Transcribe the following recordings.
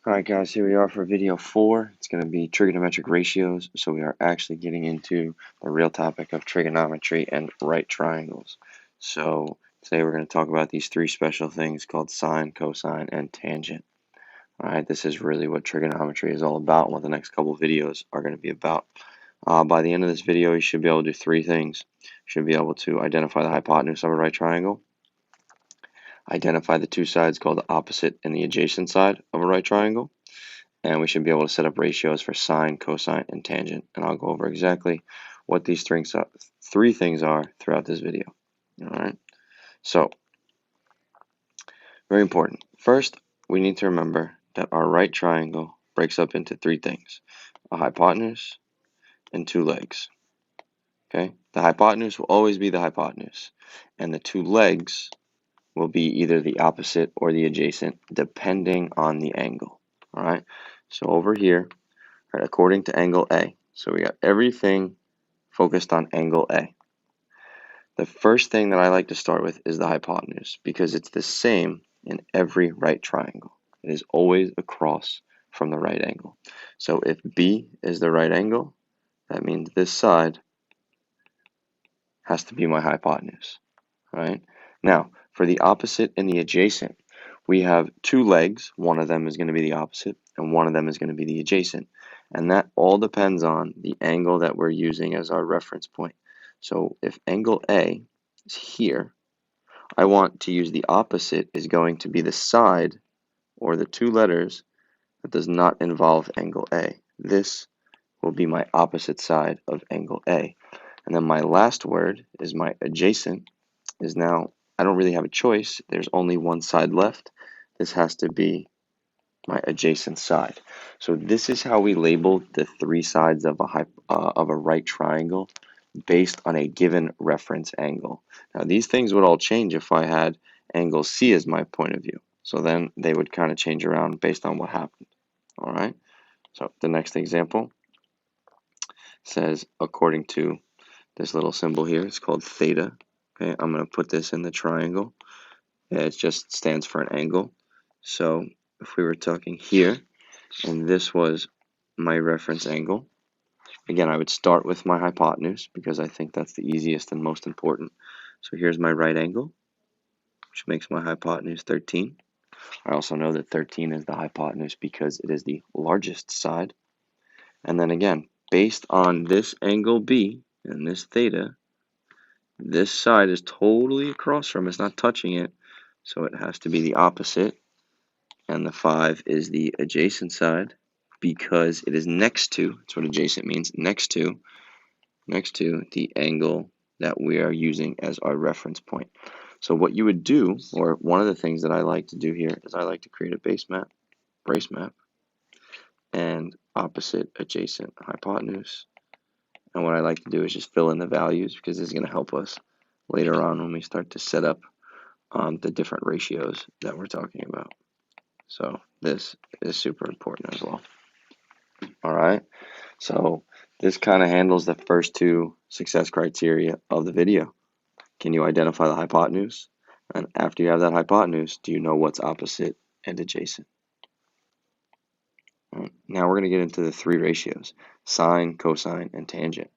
Alright guys, here we are for video 4. It's going to be trigonometric ratios. So we are actually getting into the real topic of trigonometry and right triangles. So today we're going to talk about these three special things called sine, cosine, and tangent. Alright, this is really what trigonometry is all about and what the next couple of videos are going to be about. By the end of this video, you should be able to do three things. You should be able to identify the hypotenuse of a right triangle, identify the two sides called the opposite and the adjacent side of a right triangle, and we should be able to set up ratios for sine, cosine, and tangent. And I'll go over exactly what these three things are throughout this video. All right. So, very important. First, we need to remember that our right triangle breaks up into three things: a hypotenuse and two legs. Okay. The hypotenuse will always be the hypotenuse, and the two legs will be either the opposite or the adjacent, depending on the angle. All right. So over here, right, according to angle A. So we got everything focused on angle A. The first thing that I like to start with is the hypotenuse because it's the same in every right triangle. It is always across from the right angle. So if B is the right angle, that means this side has to be my hypotenuse. Right? Now, for the opposite and the adjacent, we have two legs. One of them is going to be the opposite, and one of them is going to be the adjacent. And that all depends on the angle that we're using as our reference point. So if angle A is here, I want to use the opposite is going to be the side or the two letters that does not involve angle A. This will be my opposite side of angle A. And then my last word is my adjacent is now, I don't really have a choice. There's only one side left. This has to be my adjacent side. So this is how we label the three sides of a right triangle based on a given reference angle. Now these things would all change if I had angle C as my point of view. So then they would kind of change around based on what happened. All right. So the next example says according to this little symbol here, it's called theta. Okay, I'm going to put this in the triangle. It just stands for an angle. So if we were talking here, and this was my reference angle, again, I would start with my hypotenuse because I think that's the easiest and most important. So here's my right angle, which makes my hypotenuse 13. I also know that 13 is the hypotenuse because it is the largest side. And then again, based on this angle B and this theta, this side is totally across from it. It's not touching it, so it has to be the opposite. And the 5 is the adjacent side because it is next to, that's what adjacent means, next to the angle that we are using as our reference point. So what you would do, or one of the things that I like to do here, is I like to create a brace map, and opposite, adjacent, hypotenuse. And what I like to do is just fill in the values because this is going to help us later on when we start to set up the different ratios that we're talking about. So this is super important as well. All right. So this kind of handles the first two success criteria of the video. Can you identify the hypotenuse? And after you have that hypotenuse, do you know what's opposite and adjacent? All right. Now we're going to get into the three ratios: sine, cosine, and tangent.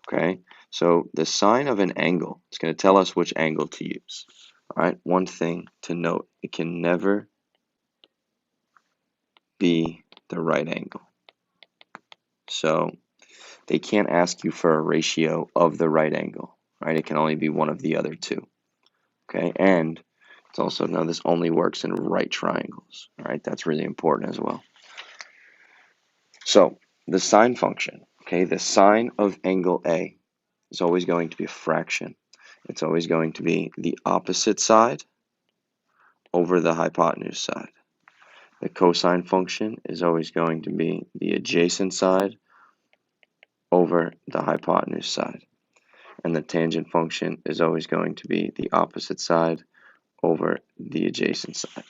Okay. So the sine of an angle is going to tell us which angle to use. All right. One thing to note: it can never be the right angle. So they can't ask you for a ratio of the right angle, right? It can only be one of the other two, okay? And it's also, now this only works in right triangles, all right? That's really important as well. So the sine function, okay, the sine of angle A is always going to be a fraction. It's always going to be the opposite side over the hypotenuse side. The cosine function is always going to be the adjacent side over the hypotenuse side. And the tangent function is always going to be the opposite side over the adjacent side.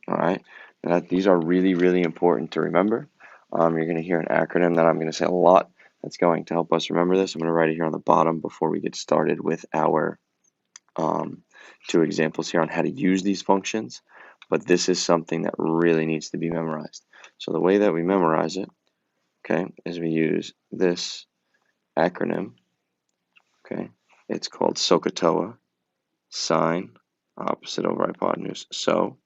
All right. Now, these are really, really important to remember. You're going to hear an acronym that I'm going to say a lot that's going to help us remember this. I'm going to write it here on the bottom before we get started with our two examples here on how to use these functions. but this is something that really needs to be memorized. So the way that we memorize it, okay, is we use this acronym, okay? It's called SOHCAHTOA, sine, opposite over hypotenuse, so,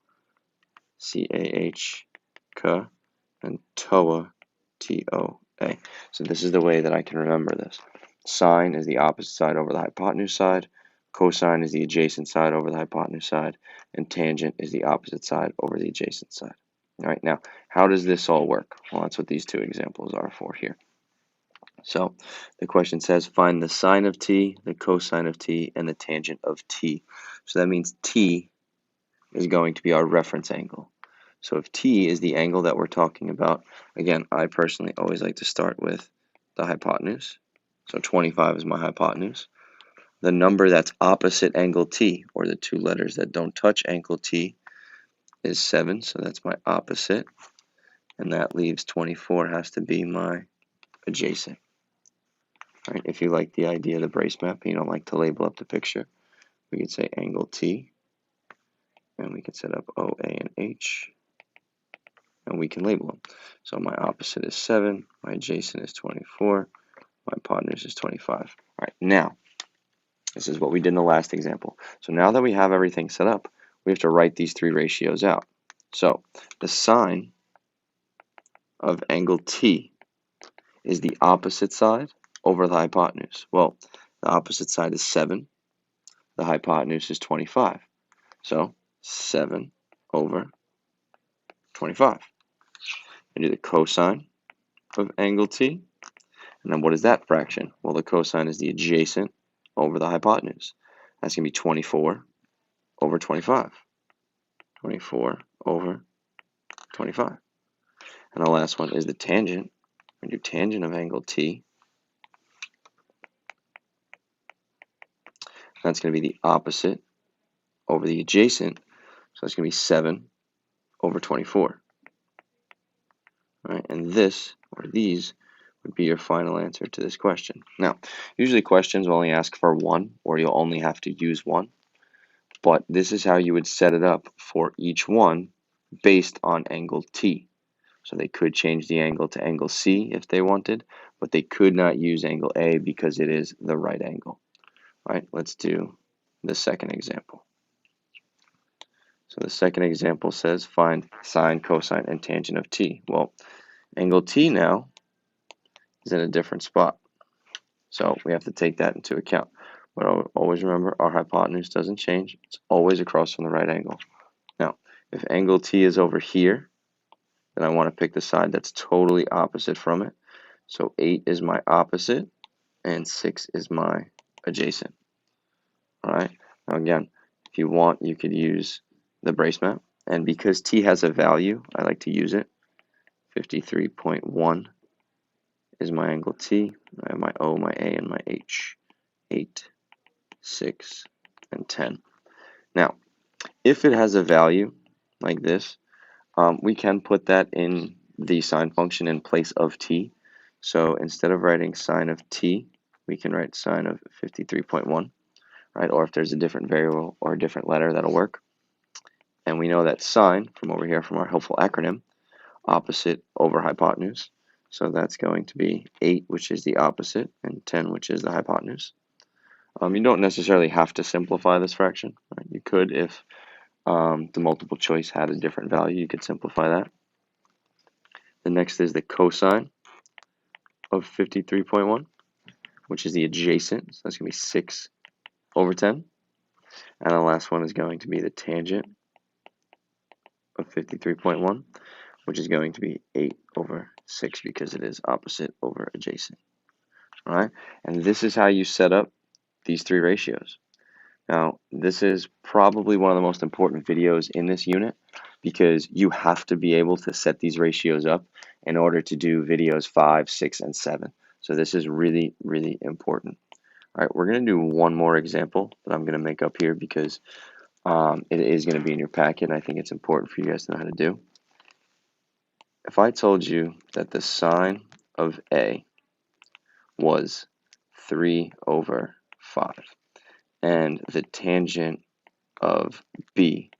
C-A-H-K, and TOA, T-O-A. So this is the way that I can remember this. Sine is the opposite side over the hypotenuse side, cosine is the adjacent side over the hypotenuse side, and tangent is the opposite side over the adjacent side. All right, now, how does this all work? Well, that's what these two examples are for here. So the question says, find the sine of t, the cosine of t, and the tangent of t. So that means t is going to be our reference angle. So if t is the angle that we're talking about, again, I personally always like to start with the hypotenuse. So 25 is my hypotenuse. The number that's opposite angle t, or the two letters that don't touch angle t, is 7. So that's my opposite. And that leaves 24 has to be my adjacent. Right? If you like the idea of the brace map and you don't like to label up the picture, we could say angle T, and we can set up O, A, and H, and we can label them. So my opposite is 7, my adjacent is 24, my hypotenuse is 25. All right, now, this is what we did in the last example. So now that we have everything set up, we have to write these three ratios out. So the sine of angle T is the opposite side over the hypotenuse. Well, the opposite side is 7. The hypotenuse is 25. So 7 over 25. And do the cosine of angle T. And then what is that fraction? Well, the cosine is the adjacent over the hypotenuse. That's going to be 24 over 25. 24 over 25. And the last one is the tangent. We do tangent of angle T. That's going to be the opposite over the adjacent. So that's going to be 7 over 24. All right, and this, or these, would be your final answer to this question. Now, usually questions will only ask for one, or you'll only have to use one, but this is how you would set it up for each one based on angle T. So they could change the angle to angle C if they wanted, but they could not use angle A because it is the right angle. All right, let's do the second example. So the second example says find sine, cosine, and tangent of T. Well, angle T now is in a different spot. So we have to take that into account. But always remember, our hypotenuse doesn't change. It's always across from the right angle. Now, if angle T is over here, then I want to pick the side that's totally opposite from it. So 8 is my opposite, and 6 is my adjacent. All right. Now again, if you want, you could use the brace map. And because T has a value, I like to use it. 53.1 is my angle T. I have my O, my A, and my H. 8, 6, and 10. Now, if it has a value like this, we can put that in the sine function in place of t. So instead of writing sine of t, we can write sine of 53.1, right? Or if there's a different variable or a different letter, that'll work. And we know that sine, from over here from our helpful acronym, opposite over hypotenuse. So that's going to be 8, which is the opposite, and 10, which is the hypotenuse. You don't necessarily have to simplify this fraction. Right? You could if the multiple choice had a different value. You could simplify that. The next is the cosine of 53.1, which is the adjacent. So that's going to be 6 over 10. And the last one is going to be the tangent of 53.1, which is going to be 8 over 6 because it is opposite over adjacent. All right, and this is how you set up these three ratios. Now, this is probably one of the most important videos in this unit because you have to be able to set these ratios up in order to do videos 5, 6, and 7. So this is really, really important. All right, we're going to do one more example that I'm going to make up here because it is going to be in your packet, and I think it's important for you guys to know how to do. If I told you that the sine of A was 3 over 5, and the tangent of B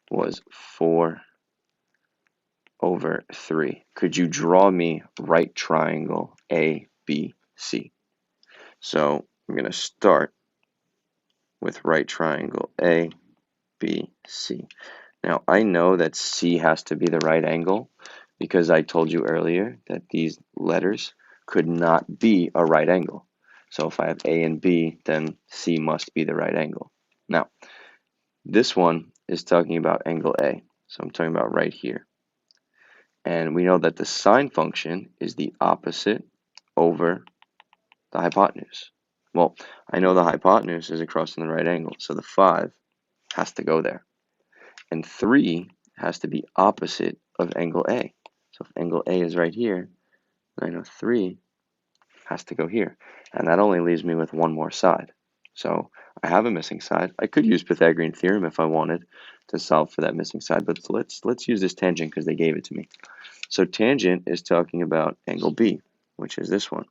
was 4 over 3. Could you draw me right triangle ABC? So I'm going to start with right triangle ABC. Now I know that C has to be the right angle because I told you earlier that these letters could not be a right angle. So if I have A and B, then C must be the right angle. Now, this one is talking about angle A. So I'm talking about right here. And we know that the sine function is the opposite over the hypotenuse. Well, I know the hypotenuse is across in the right angle, so the 5 has to go there. And 3 has to be opposite of angle A. So if angle A is right here, then I know 3 has to go here. And that only leaves me with one more side. So I have a missing side. I could use Pythagorean theorem if I wanted to solve for that missing side, but let's use this tangent because they gave it to me. So tangent is talking about angle B, which is this one.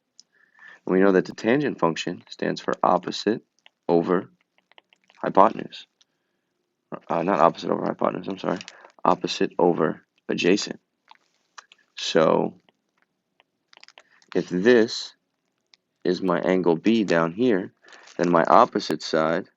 And we know that the tangent function stands for opposite over hypotenuse. Not opposite over hypotenuse, I'm sorry. Opposite over adjacent. So if this is my angle B down here, then my opposite side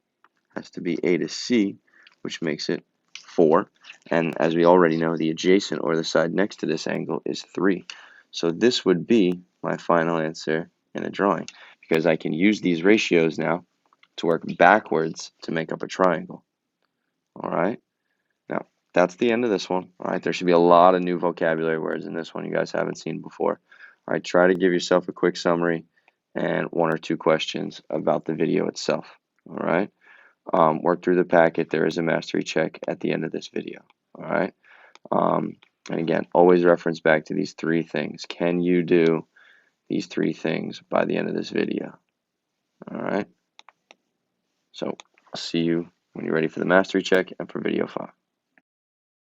has to be A to C, which makes it 4. And as we already know, the adjacent, or the side next to this angle, is 3. So this would be my final answer in a drawing, because I can use these ratios now to work backwards to make up a triangle. All right? Now, that's the end of this one. All right? There should be a lot of new vocabulary words in this one you guys haven't seen before. All right, try to give yourself a quick summary and 1 or 2 questions about the video itself. All right? Work through the packet. There is a mastery check at the end of this video. All right. And again, always reference back to these 3 things. Can you do these 3 things by the end of this video? All right. So I'll see you when you're ready for the mastery check and for video 5.